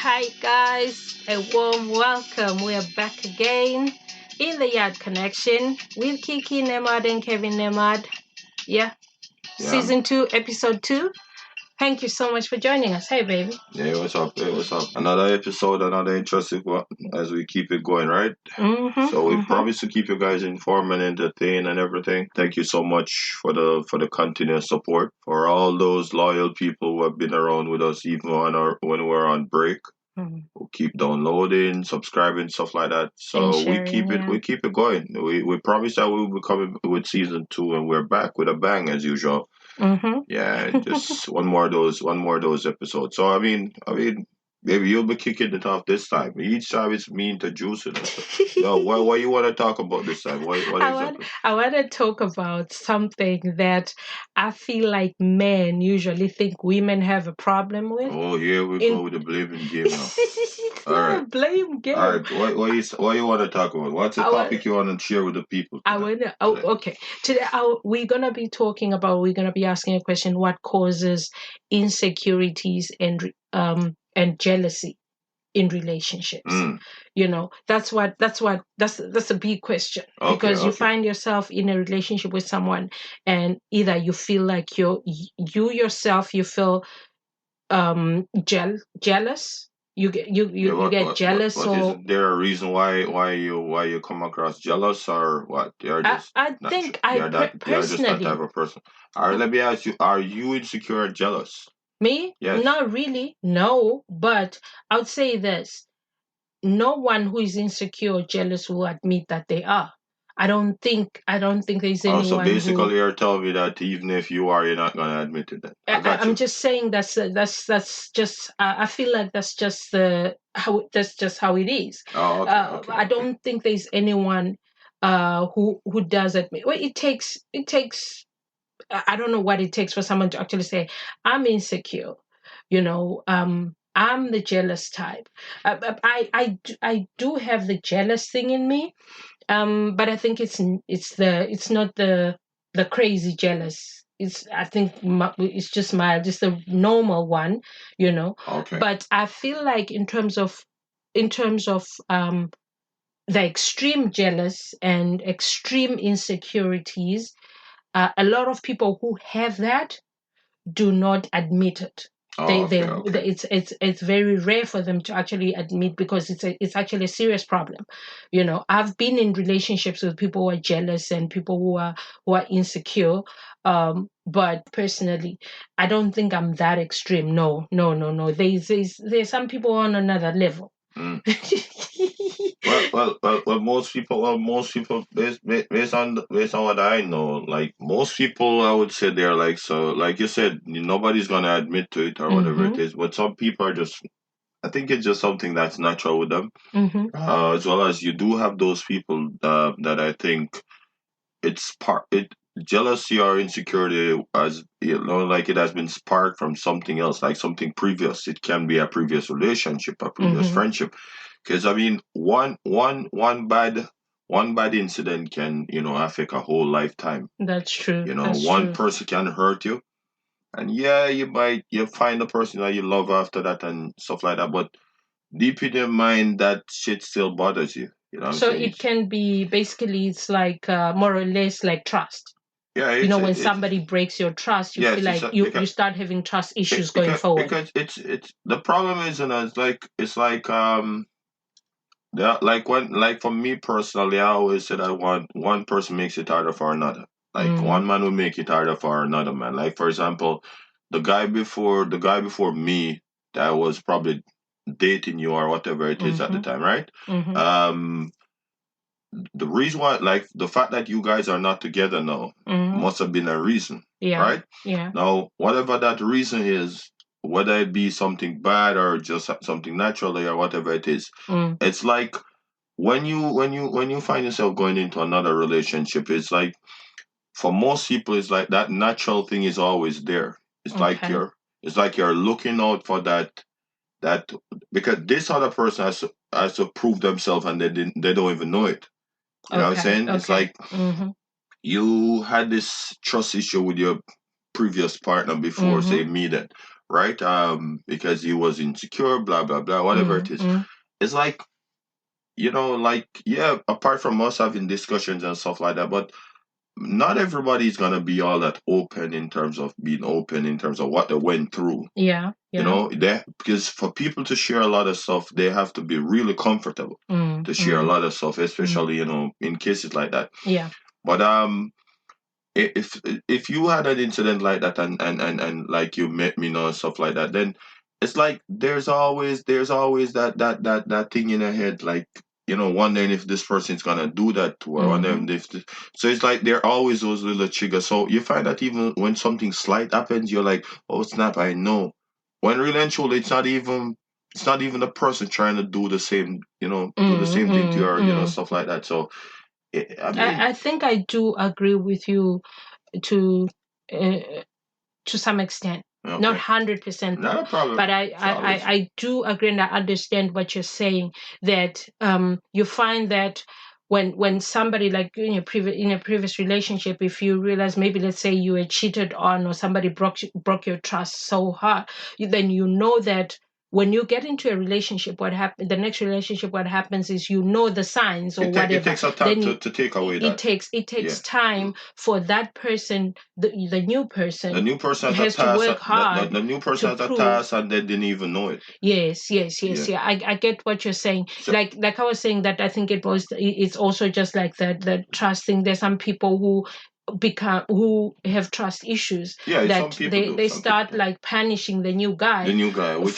Hi guys, a warm welcome. We are back again in the Yard Connection with Kiki Nemad and Kevin Nemad. Yeah, Yeah. Season 2, Episode 2. Thank you so much for joining us. Hey, baby. Yeah, what's up? Hey, what's up? Another episode, another interesting one as we keep it going, right? So we promise to keep you guys informed and entertained and everything. Thank you so much for the continuous support for all those loyal people who have been around with us even when we're on break. Who keep downloading, subscribing, stuff like that. So we keep it yeah. we keep it going. We promise that we will be coming with season 2 and we're back with a bang as usual. Yeah, just one more of those episodes. So maybe you'll be kicking it off this time. Each time it's me introducing it. No, what you want to talk about this time? What exactly? I want to talk about something that I feel like men usually think women have a problem with. Oh, here we go with the blaming game now. It's not a blame game. All right, what you want to talk about? What's the topic you want to share with the people? Okay. Today we're gonna be talking about. We're gonna be asking a question: what causes insecurities and jealousy in relationships? You know, that's a big question, because you find yourself in a relationship with someone, and either you feel like you yourself you feel jealous. You get jealous. But is there a reason why you come across jealous, or what? You're just personally, just that type of person. All right, let me ask you: are you insecure or jealous? Me? Yes. Not really. No, but I would say this: no one who is insecure or jealous will admit that they are. I don't think there's anyone. So basically, you're telling me that even if you are, you're not gonna admit it. Then I'm just saying that's just. I feel like that's just how it is. Oh, okay. I don't think there's anyone who does admit. Well, it takes. I don't know what it takes for someone to actually say, "I'm insecure." You know, I'm the jealous type. I do have the jealous thing in me, but I think it's not the crazy jealous. I think it's just just a normal one, you know. Okay. But I feel like in terms of the extreme jealous and extreme insecurities, a lot of people who have that do not admit it. It's very rare for them to actually admit, because it's actually a serious problem. You know, I've been in relationships with people who are jealous and people who are insecure. But personally, I don't think I'm that extreme. No. There's some people on another level. Well, most people, based on what I know, like most people, I would say they're like, so, like you said, nobody's gonna admit to it or whatever it is. But some people are just, I think it's just something that's natural with them. As well as you do have those people that I think jealousy or insecurity, as like it has been sparked from something else, like something previous. It can be a previous relationship, a previous friendship. Because one bad incident can affect a whole lifetime. That's true. One person can hurt you, and yeah, you find the person that you love after that and stuff like that. But deep in your mind, that shit still bothers you. So it can be, basically, it's like more or less like trust. Yeah, when somebody breaks your trust, you feel like you start having trust issues going forward. Because it's the problem is, it's like yeah, like for me personally, I always say that one person makes it harder for another. Like one man will make it harder for another man. Like, for example, the guy before me that was probably dating you or whatever it is at the time, right? The reason why, like, the fact that you guys are not together now must have been a reason, right? Yeah. Now, whatever that reason is, whether it be something bad or just something naturally or whatever it is, it's like when you find yourself going into another relationship, it's like, for most people, it's like that natural thing is always there. It's like you're looking out for that because this other person has to prove themselves, and they don't even know it. You know what I'm saying? It's like you had this trust issue with your previous partner before, say, me then, right? Because he was insecure, blah blah blah, whatever it is. It's like, like, yeah, apart from us having discussions and stuff like that, but not everybody's gonna be all that open in terms of being open in terms of what they went through. Yeah. Because for people to share a lot of stuff, they have to be really comfortable to share a lot of stuff, especially in cases like that. Yeah. But if you had an incident like that, and like you met me, and stuff like that, then it's like there's always that thing in your head, like, wondering if this person's gonna do that to her, wondering if so it's like there are always those little triggers. So you find that even when something slight happens, you're like, oh snap, I know. When really and truly, it's not even the person trying to do the same, do the same thing to her, stuff like that. So I think I do agree with you to some extent. Okay. Not 100%, not a problem. But I do agree, and I understand what you're saying, that you find that when somebody, like in a previous relationship, if you realize, maybe let's say you were cheated on, or somebody broke your trust so hard, then you know that when you get into a relationship, the next relationship, what happens is, the signs or whatever. It takes a time to take away that. It takes time for that person, the new person. The new person has to work hard. The new person has a task, and they didn't even know it. Yes. Yeah. I get what you're saying. So, like I was saying, that I think it's also just like the trust thing. There's some people who have trust issues, that they start like punishing the new guy, which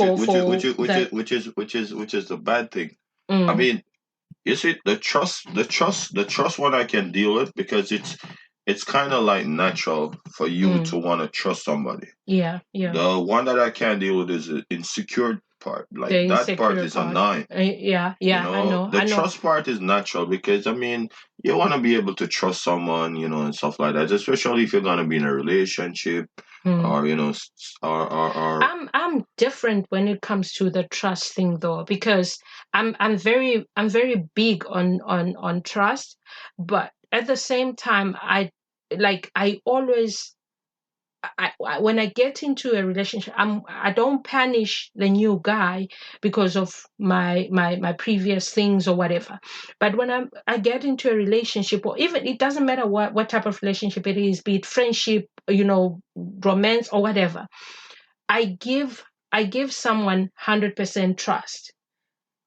is the bad thing. I mean, you see, the trust one I can deal with, because it's kind of like natural for you to want to trust somebody. Yeah. The one that I can't deal with is the insecure part. Like, that part is annoying. Yeah. I know. The trust part is natural, because I mean, you want to be able to trust someone, and stuff like that, especially if you're gonna be in a relationship, or I'm different when it comes to the trust thing, though, because I'm very big on trust, but at the same time, I always, when I get into a relationship, I don't punish the new guy because of my previous things or whatever. But when I get into a relationship, or even, it doesn't matter what type of relationship it is, be it friendship, romance or whatever, I give someone 100% trust.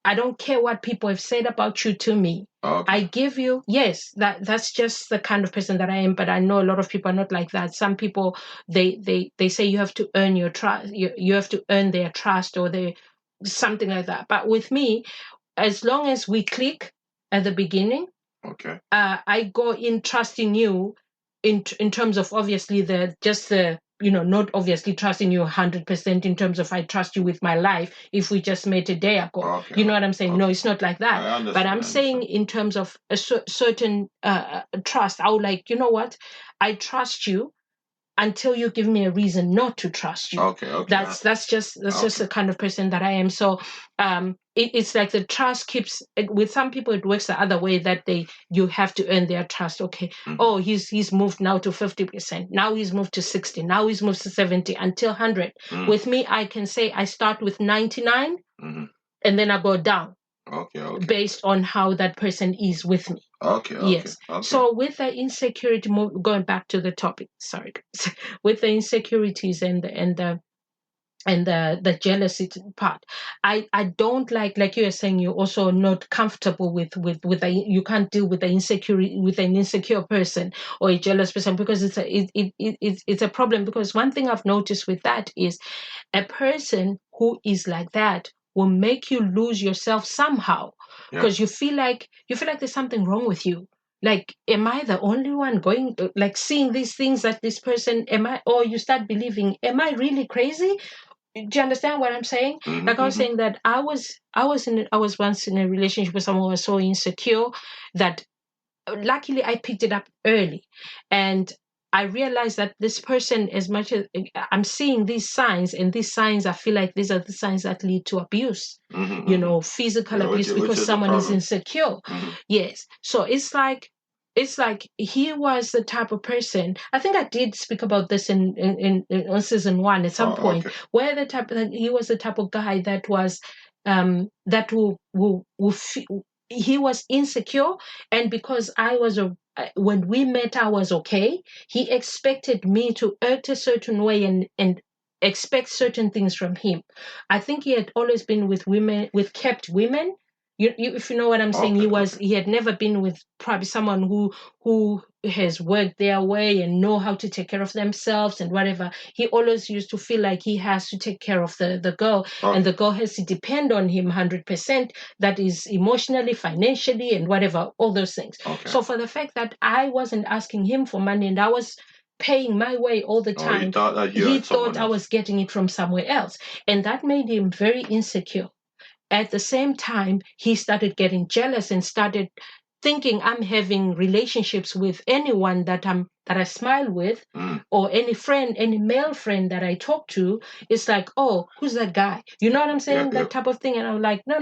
I don't care what people have said about you to me. Okay. I give you, yes, that's just the kind of person that I am. But I know a lot of people are not like that. Some people, they say you have to earn your trust. You have to earn their trust, or something like that. But with me, as long as we click at the beginning, okay, I go in trusting you in terms of, obviously, not obviously trusting you 100% in terms of I trust you with my life if we just met a day ago. Okay. You know what I'm saying? Okay. No, it's not like that. But I'm saying in terms of a certain trust, I would like, you know what? I trust you until you give me a reason not to trust you. Okay. That's just the kind of person that I am. So it's like the trust keeps, with some people it works the other way, that you have to earn their trust. Okay. Mm-hmm. Oh, he's moved now to 50%. Now he's moved to 60. Now he's moved to 70 until 100. Mm-hmm. With me, I can say I start with 99, mm-hmm. and then I go down. Okay. Based on how that person is with me. Okay. Yes. Okay. So with the insecurity, going back to the topic, sorry, with the insecurities and the jealousy part, I don't like you were saying, you're also not comfortable with you can't deal with with an insecure person or a jealous person, because it's a problem. Because one thing I've noticed with that is, a person who is like that will make you lose yourself somehow, because you feel like there's something wrong with you. Like, am I the only one going, like, seeing these things that this person, or you start believing, am I really crazy? Do you understand what I'm saying? Mm-hmm, like I was saying that I was once in a relationship with someone who was so insecure that luckily I picked it up early, and I realized that this person, as much as I'm seeing these signs, and these signs, I feel like these are the signs that lead to abuse, physical abuse, because someone is insecure. Mm-hmm. Yes. So it's like, it's like he was the type of person. I think I did speak about this in season 1 at some point, okay. where he was the type of guy that was that he was insecure, and because I was when we met, I was okay. He expected me to act a certain way and expect certain things from him. I think he had always been with women, with kept women. If you know what I'm saying, he had never been with probably someone who has worked their way and know how to take care of themselves and whatever. He always used to feel like he has to take care of the girl, and the girl has to depend on him 100%. That is emotionally, financially, and whatever, all those things. So for the fact that I wasn't asking him for money and I was paying my way all the time, he thought I was getting it from somewhere else, and that made him very insecure. At the same time, he started getting jealous and started thinking I'm having relationships with anyone that I smile with, or any friend, any male friend that I talk to. It's like, oh, who's that guy? You know what I'm saying? That type of thing. And I'm like, no,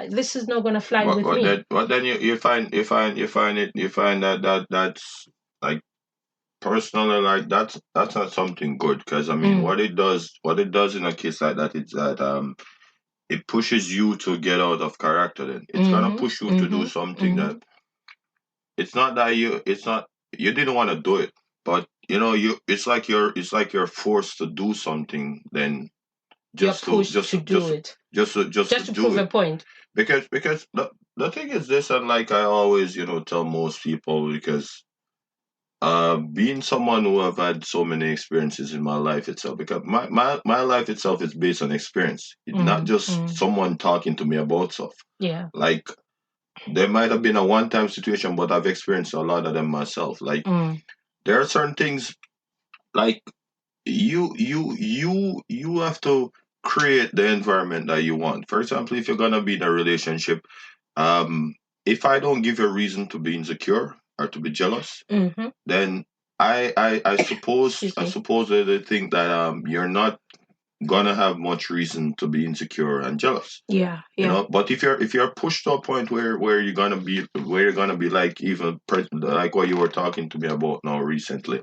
this is not gonna fly with me. But then you find that's like, personally, like, that's not something good, because I mean, what it does in a case like that is that it pushes you to get out of character. Then it's gonna push you to do something that it's not that you didn't want to do it, but it's like you're forced to do something. Then just you're pushed to do it, just to prove a point. Because the thing is this, and like I always tell most people, because being someone who have had so many experiences in my life itself, because my life itself is based on experience. It's not just someone talking to me about stuff. Yeah. Like, there might have been a one-time situation, but I've experienced a lot of them myself. Like, there are certain things, like, you have to create the environment that you want. For example, if you're gonna be in a relationship, if I don't give you a reason to be insecure or to be jealous, then I suppose they think that they not gonna have much reason to be insecure and jealous. Yeah. But if you're pushed to a point where you're gonna be like, even like what you were talking to me about now recently,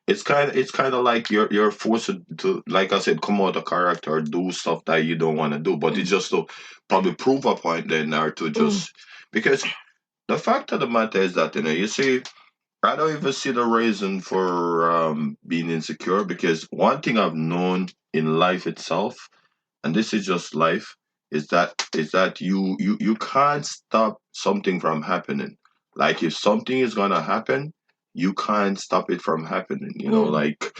it's kind of like you're forced to, like I said, come out of character or do stuff that you don't want to do, but it's just to probably prove a point, then, or to just because the fact of the matter is that, you see, I don't even see the reason for being insecure, because one thing I've known in life itself, and this is just life, is that you can't stop something from happening. Like, if something is gonna happen, you can't stop it from happening. Like,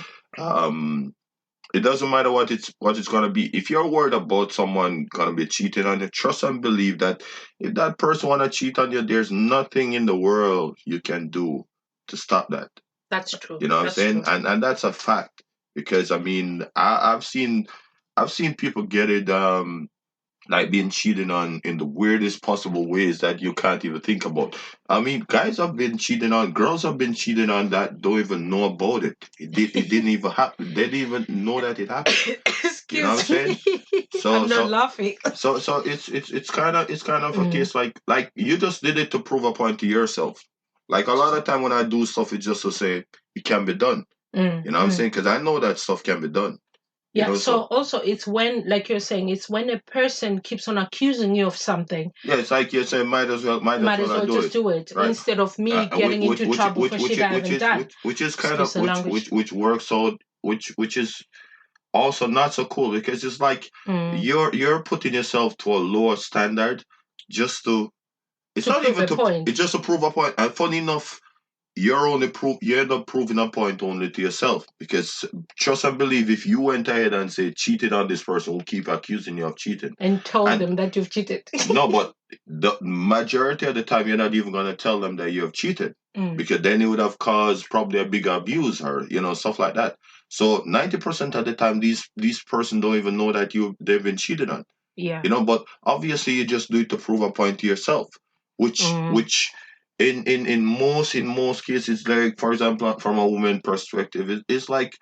it doesn't matter what it's gonna be. If you're worried about someone gonna be cheating on you, trust and believe that if that person wanna cheat on you, there's nothing in the world you can do to stop that. That's true. You know what I'm saying? And that's a fact. Because I mean, I've seen people get it, like, being cheated on in the weirdest possible ways that you can't even think about. I mean, guys have been cheated on, girls have been cheated on that don't even know about it. It didn't even happen. They didn't even know that it happened. You know what I'm saying? So I'm not laughing. So it's kind of a case, like you just did it to prove a point to yourself. Like, a lot of time when I do stuff, it's just to say it can be done. You know what I'm saying? Because I know that stuff can be done. Yeah, so also it's when, like you're saying, it's when a person keeps on accusing you of something. Yeah, it's like you're saying, might as well just do it, right? Instead of me getting into trouble for shit I haven't done. Which is kind of which works out, which is also not so cool, because it's like you're putting yourself to a lower standard just to. It's not even to point. It's just to prove a point. And funny enough, you end up proving a point only to yourself, because trust and believe, if you went ahead and say cheated on this person who keep accusing you of cheating and told them that you've cheated. No, but the majority of the time you're not even going to tell them that you have cheated, because then it would have caused probably a bigger abuse, or stuff like that. So 90% of the time these person don't even know that they've been cheated on. Yeah. But obviously you just do it to prove a point to yourself, which in most cases, like, for example, from a woman perspective, it's like,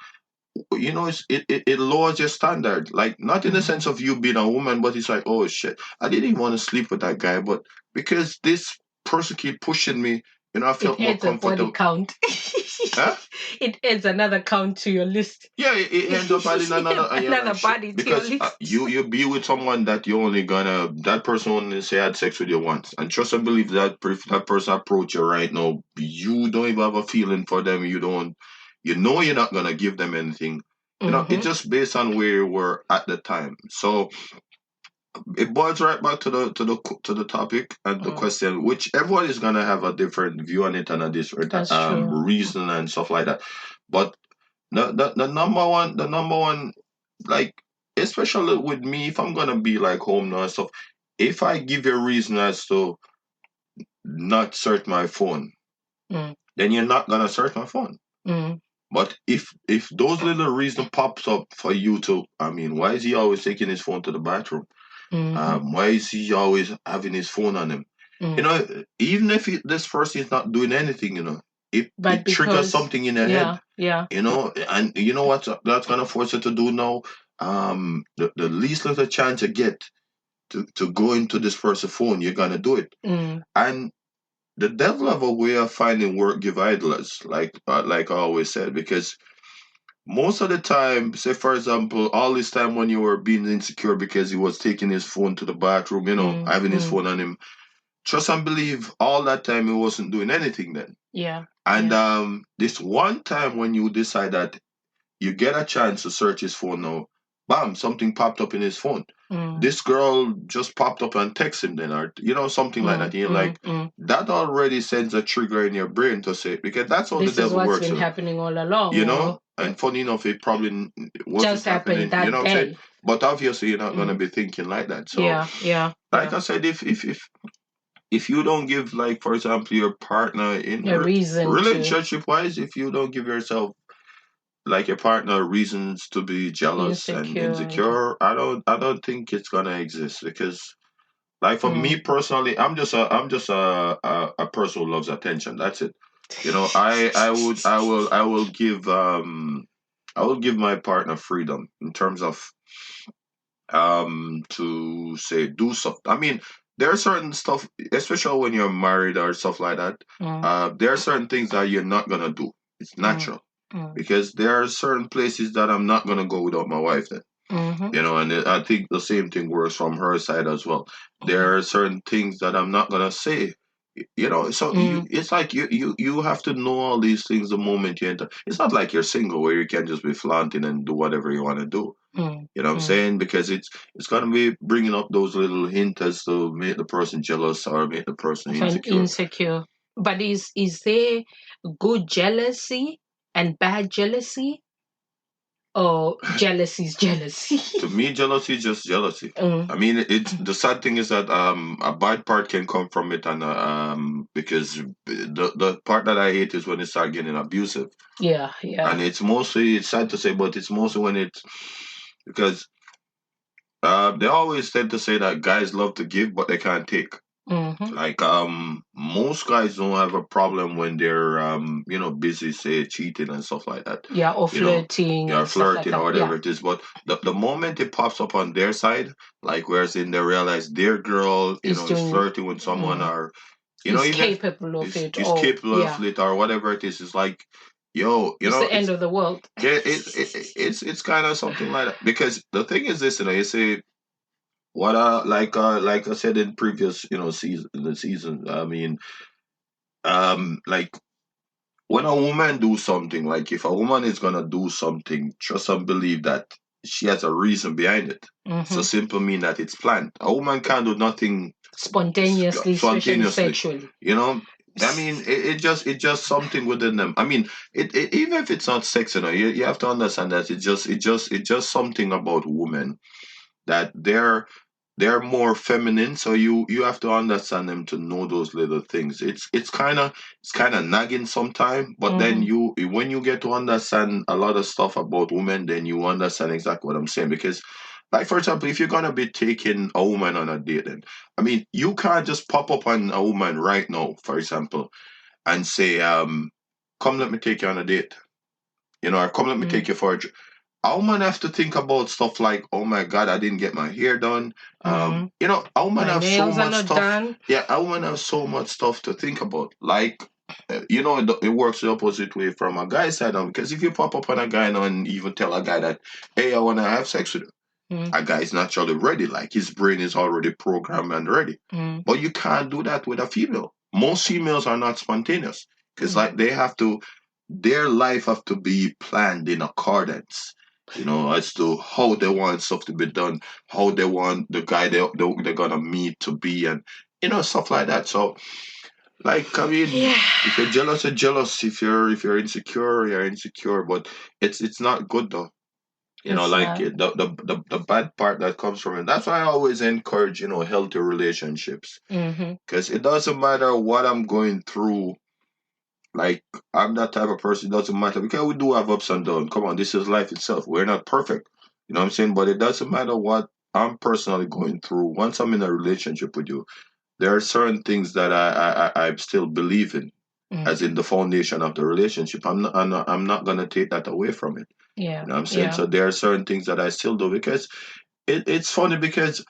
it lowers your standard. Like, not in the sense of you being a woman, but it's like, oh shit, I didn't even want to sleep with that guy, but because this person keep pushing me, I felt more comfortable. Count. Huh? It adds another count to your list. Yeah, it ends up adding another body to because your list. you be with someone that you only gonna that person only say had sex with you once, and trust and believe that if that person approach you right now, you don't even have a feeling for them. You don't, you're not gonna give them anything. It's just based on where you were at the time. So it boils right back to the topic and the question, which everyone is gonna have a different view on it and a different reason and stuff like that. But the number one, like, especially with me, if I'm gonna be like home now and stuff, if I give you a reason as to not search my phone, then you're not gonna search my phone. But if those little reasons pops up for you to, I mean, why is he always taking his phone to the bathroom? Why is he always having his phone on him? Even if this person is not doing anything, it triggers something in their head. And you know what that's gonna force you to do now? The least little chance you get to go into this person's phone, you're gonna do it. And the devil have a way of finding work give idlers, like I always said, because most of the time, say for example, all this time when you were being insecure because he was taking his phone to the bathroom, having his phone on him, trust and believe all that time he wasn't doing anything then. Yeah. And this one time when you decide that you get a chance to search his phone now, bam, something popped up in his phone. This girl just popped up and text him then, or something like that. And you're like, that already sends a trigger in your brain to say, because that's how the devil works. This is what's been happening all along. And funny enough, it probably wasn't just happening. That what I'm saying? But obviously, you're not going to be thinking like that. So, like I said, if you don't give, like, for example, your partner in a reason relationship-wise, if you don't give yourself, like, your partner reasons to be jealous and insecure, I don't think it's gonna exist, because, like, for me personally, I'm just a person who loves attention. That's it. I will give my partner freedom in terms of to say do something. I mean, there are certain stuff, especially when you're married or stuff like that. There are certain things that you're not gonna do. It's natural. Because there are certain places that I'm not gonna go without my wife then. And I think the same thing works from her side as well. There are certain things that I'm not gonna say. So it's like you have to know all these things the moment you enter. It's not like you're single where you can just be flaunting and do whatever you want to do. You know what I'm saying? Because it's gonna be bringing up those little hints to make the person jealous or make the person insecure. But is there good jealousy and bad jealousy? Or jealousy is jealousy? To me, jealousy is just jealousy. I mean, the sad thing is that a bad part can come from it, and because the part that I hate is when it starts getting abusive. Yeah. And it's sad to say, but it's mostly when it's because they always tend to say that guys love to give, but they can't take. Like most guys don't have a problem when they're busy, say, cheating and stuff like that. Yeah, or flirting. Flirting or whatever it is. But the moment it pops up on their side, like whereas in they realize their girl is flirting with someone, or is capable of it, is capable of it, or whatever it is, it's like, it's the end of the world. Yeah, it's kind of something like that. Because the thing is this, you say. What like I said in previous season, I mean, like when a woman do something, like if a woman is gonna do something, trust and believe that she has a reason behind it. So simple mean that it's planned. A woman can't do nothing spontaneously. Especially sexually. I mean, it's just something within them. I mean, it even if it's not sex, you have to understand that it's just something about women that they're more feminine, so you have to understand them to know those little things. It's kind of nagging sometimes, but then when you get to understand a lot of stuff about women, then you understand exactly what I'm saying. Because, like, for example, if you're gonna be taking a woman on a date, then I mean, you can't just pop up on a woman right now, for example, and say, "Come, let me take you on a date," or "Come, let me take you for a." A woman have to think about stuff like, oh my God, I didn't get my hair done. A woman have so much stuff. Yeah, a woman have so much stuff to think about. Like, it works the opposite way from a guy's side on, because if you pop up on a guy now and even tell a guy that, hey, I want to have sex with you, a guy is naturally ready, like his brain is already programmed and ready. But you can't do that with a female. Most females are not spontaneous, because like their life have to be planned in accordance, as to how they want stuff to be done, how they want the guy they're gonna meet to be, and stuff like that. So, like, I mean, if you're jealous, you're jealous. If you're insecure, you're insecure. But it's not good though. Like the bad part that comes from it. That's why I always encourage healthy relationships, because it doesn't matter what I'm going through. Like, I'm that type of person. It doesn't matter, because we do have ups and downs. Come on, this is life itself. We're not perfect. You know what I'm saying? But it doesn't matter what I'm personally going through. Once I'm in a relationship with you, there are certain things that I still believe in, as in the foundation of the relationship. I'm not gonna take that away from it. Yeah. You know what I'm saying? So there are certain things that I still do, because it's funny, because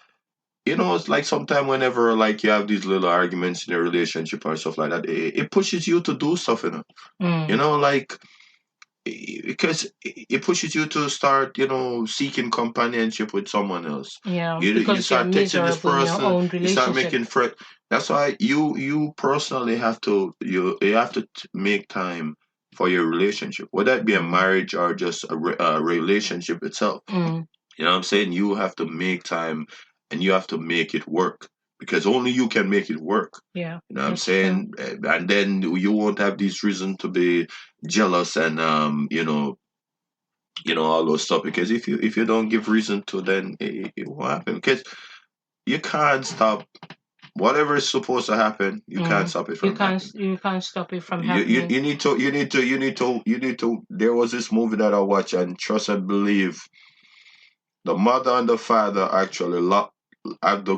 it's like sometimes whenever, like, you have these little arguments in a relationship or stuff like that, it pushes you to do stuff, like, because it pushes you to start, seeking companionship with someone else. Yeah, You because start you're texting this miserable in your person, own you start relationship. making friends. That's why you personally have to make time for your relationship, whether it be a marriage or just a relationship itself. You know what I'm saying? You have to make time, and you have to make it work, because only you can make it work. Yeah. You know what I'm saying? And then you won't have these reasons to be jealous and all those stuff, because if you don't give reason to, then it won't happen, because you can't stop whatever is supposed to happen. You can't stop it from happening. You can't stop it from happening. You need to. There was this movie that I watched, and trust and believe, the mother and the father actually had the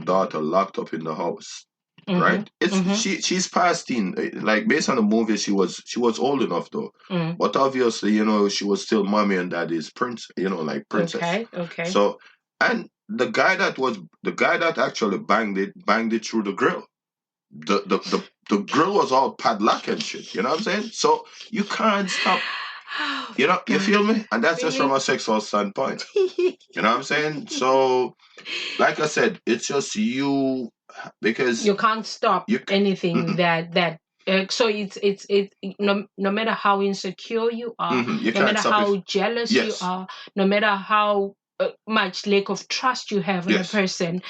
daughter locked up in the house. Right? She's past teen. Like, based on the movie, she was old enough though. But obviously, she was still mommy and daddy's like princess. Okay. So, and the guy that actually banged it through the grill. The grill was all padlock and shit. You know what I'm saying? So you can't stop. You feel me? And that's just from a sexual standpoint. You know what I'm saying? So, like I said, it's just you, because you can't stop anything that. So it's no matter how insecure you are, no matter how jealous you are, no matter how much lack of trust you have in a person,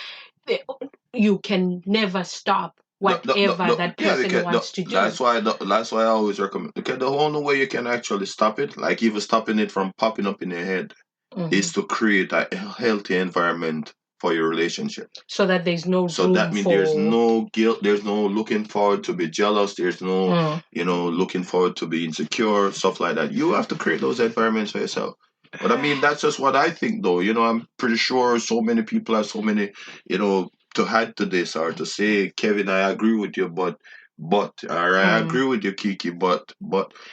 you can never stop whatever that person wants to do. That's why I always recommend. Okay, the only way you can actually stop it, like even stopping it from popping up in your head, is to create a healthy environment for your relationship, so that there's no so that means there's no guilt, there's no looking forward to be jealous, there's no looking forward to be insecure, stuff like that. You have to create those environments for yourself. But I mean, that's just what I think though. I'm pretty sure so many people have so many to add to this, or to say, Kevin, I agree with you, but or I agree with you, Kiki, but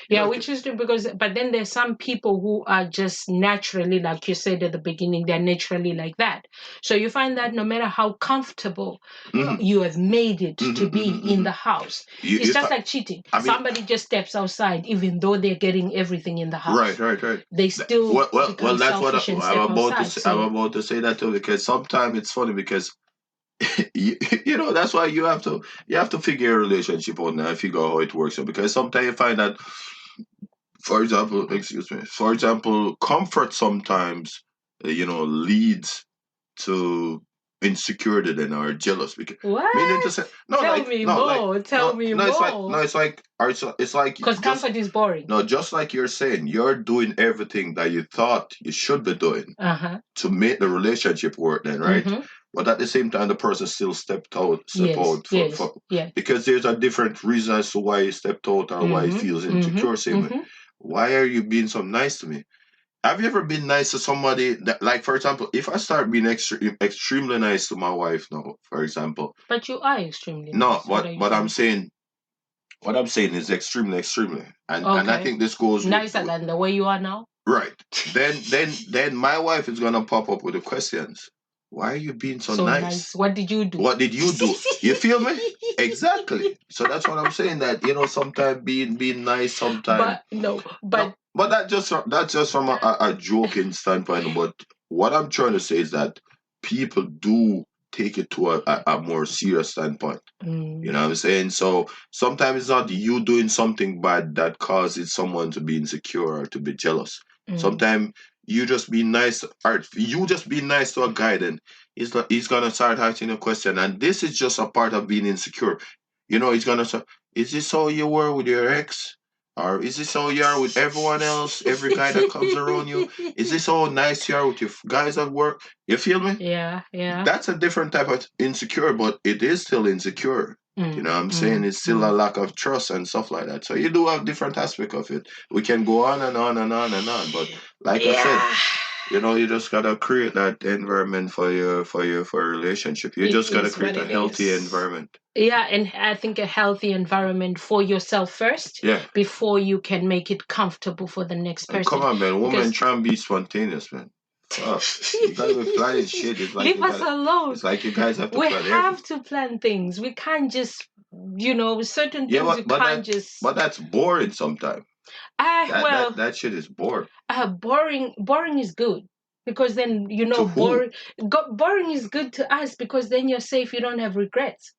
yeah, which is because, but then there's some people who are just naturally, like you said at the beginning, they're naturally like that. So you find that no matter how comfortable you have made it to be in the house, it's just like cheating. Somebody just steps outside, even though they're getting everything in the house. Right. They still become that's what I'm about to say. I'm about to say that too, because sometimes it's funny, because that's why you have to figure your relationship out now and figure out how it works. Because sometimes you find that, for example, comfort sometimes leads to insecurity then, or jealous, because what? Meaning to say, tell me more. It's like because comfort is boring. No, just like you're saying, you're doing everything that you thought you should be doing to make the relationship work then, right? But at the same time, the person still stepped out, because there's a different reason as to why he stepped out, or why he feels insecure. Same way. Why are you being so nice to me? Have you ever been nice to somebody that, like, for example, if I start being extremely nice to my wife now, for example. But you are extremely nice. No, what I'm saying is extremely, and I think this goes nicer than the way you are now. Right. Then my wife is gonna pop up with the questions. why are you being so nice? What did you do? What did you do? You feel me? Exactly. So that's what I'm saying. That sometimes being nice, sometimes. But that's just from a joking standpoint. But what I'm trying to say is that people do take it to a more serious standpoint. You know what I'm saying? So sometimes it's not you doing something bad that causes someone to be insecure or to be jealous. Sometimes you just be nice, or you just be nice to a guy, then he's gonna start asking a question, and this is just a part of being insecure. He's gonna say, "Is this how you were with your ex? Or is this how you are with everyone else? Every guy that comes around you? Is this how nice you are with your guys at work?" You feel me? Yeah. That's a different type of insecure, but it is still insecure. You know what I'm saying? It's still a lack of trust and stuff like that. So you do have different aspects of it. We can go on and on and on and on. But like I said, you just gotta create that environment for your relationship. You just gotta create a healthy environment. Yeah, and I think a healthy environment for yourself first. Yeah. Before you can make it comfortable for the next person. Come on, man. Women try and be spontaneous, man. You gotta be planning shit. It's like leave us alone. It's like you guys have to plan everything. We have to plan things. We can't just, certain things we can't just. But that's boring sometimes. That shit is boring. Boring is good. Because then, boring is good to us because then you're safe. You don't have regrets.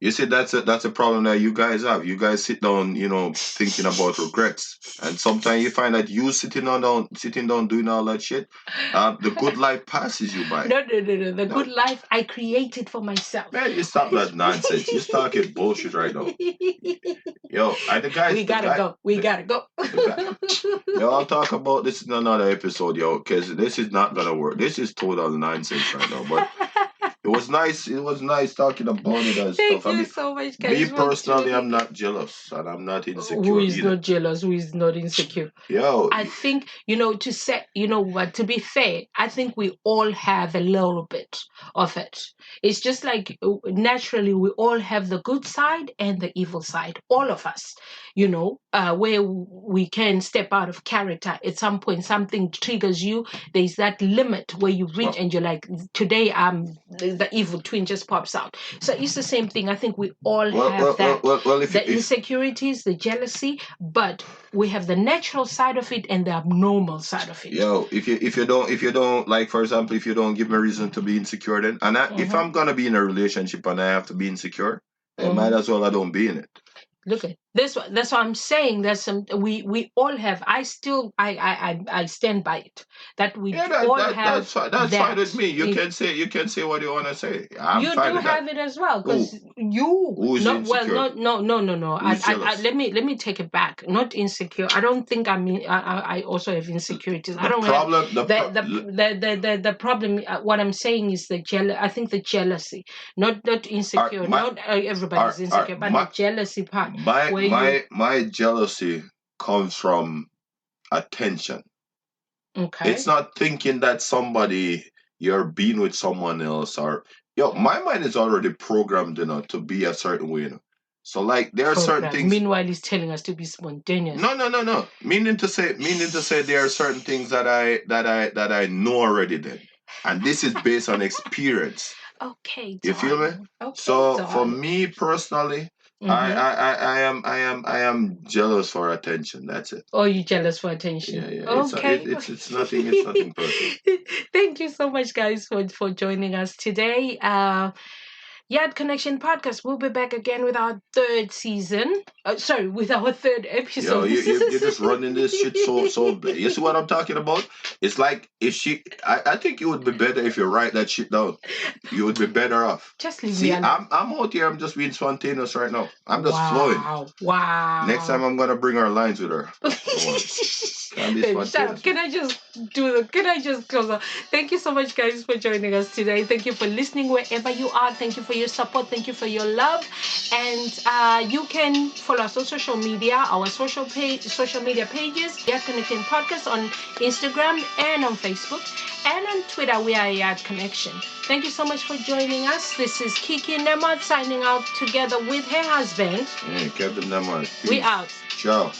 You see, that's a problem that you guys have. You guys sit down, thinking about regrets, and sometimes you find that you sitting down doing all that shit. The good life passes you by. No. The good life I created for myself. Man, you stop that nonsense. You're talking bullshit right now. Yo, the guys. We gotta go. Yo, I'll talk about this in another episode, yo, because this is not gonna work. This is total nonsense right now, but. It was nice talking about it and stuff. Thank you so much, guys. Me personally, I'm not jealous and I'm not insecure. Who is not jealous? Who is not insecure? Yo, I think to be fair, I think we all have a little bit of it. It's just like naturally we all have the good side and the evil side. All of us, where we can step out of character at some point. Something triggers you. There's that limit where you reach and you're like, today I'm the evil twin just pops out. So it's the same thing. I think we all have that. The insecurities, the jealousy, but we have the natural side of it and the abnormal side of it. Yo, if you don't like, for example, if you don't give me a reason to be insecure, then if I'm gonna be in a relationship and I have to be insecure, then might as well I don't be in it. Look at this. That's what I'm saying. There's some we all have. I stand by it. That we all have. That's fine with me. You can say what you want to say. You do have it as well because who's insecure? No. Let me take it back. Not insecure. I don't think I also have insecurities. I don't have the problem. What I'm saying is I think the jealousy, not insecure. Not everybody's insecure, but the jealousy part. My jealousy comes from attention. Okay. It's not thinking that you're being with someone else my mind is already programmed, to be a certain way, So like there are certain things. Meanwhile, he's telling us to be spontaneous. No. Meaning to say there are certain things that I know already then. And this is based on experience. Okay. You feel me? Okay, so for me personally, I am jealous for attention. That's it. Oh, you jealous for attention? Yeah. Okay. It's nothing personal. Thank you so much, guys, for joining us today. Yard Connection Podcast. We'll be back again with our third season. With our third episode. You're just running this shit so. You see what I'm talking about? It's like I think it would be better if you write that shit down. You would be better off. Just leave me alone. I'm out here. I'm just being spontaneous right now. I'm just flowing. Wow. Next time I'm gonna bring our lines with her. Can I just close up? Thank you so much, guys, for joining us today. Thank you for listening wherever you are. Thank you for your support. Thank you for your love. And you can follow us on social media, our social media pages, Yard Connection Podcast on Instagram and on Facebook. And on Twitter, we are Yard Connection. Thank you so much for joining us. This is Kiki and Nembz signing out together with her husband. Kevin Nembz. We out. Ciao.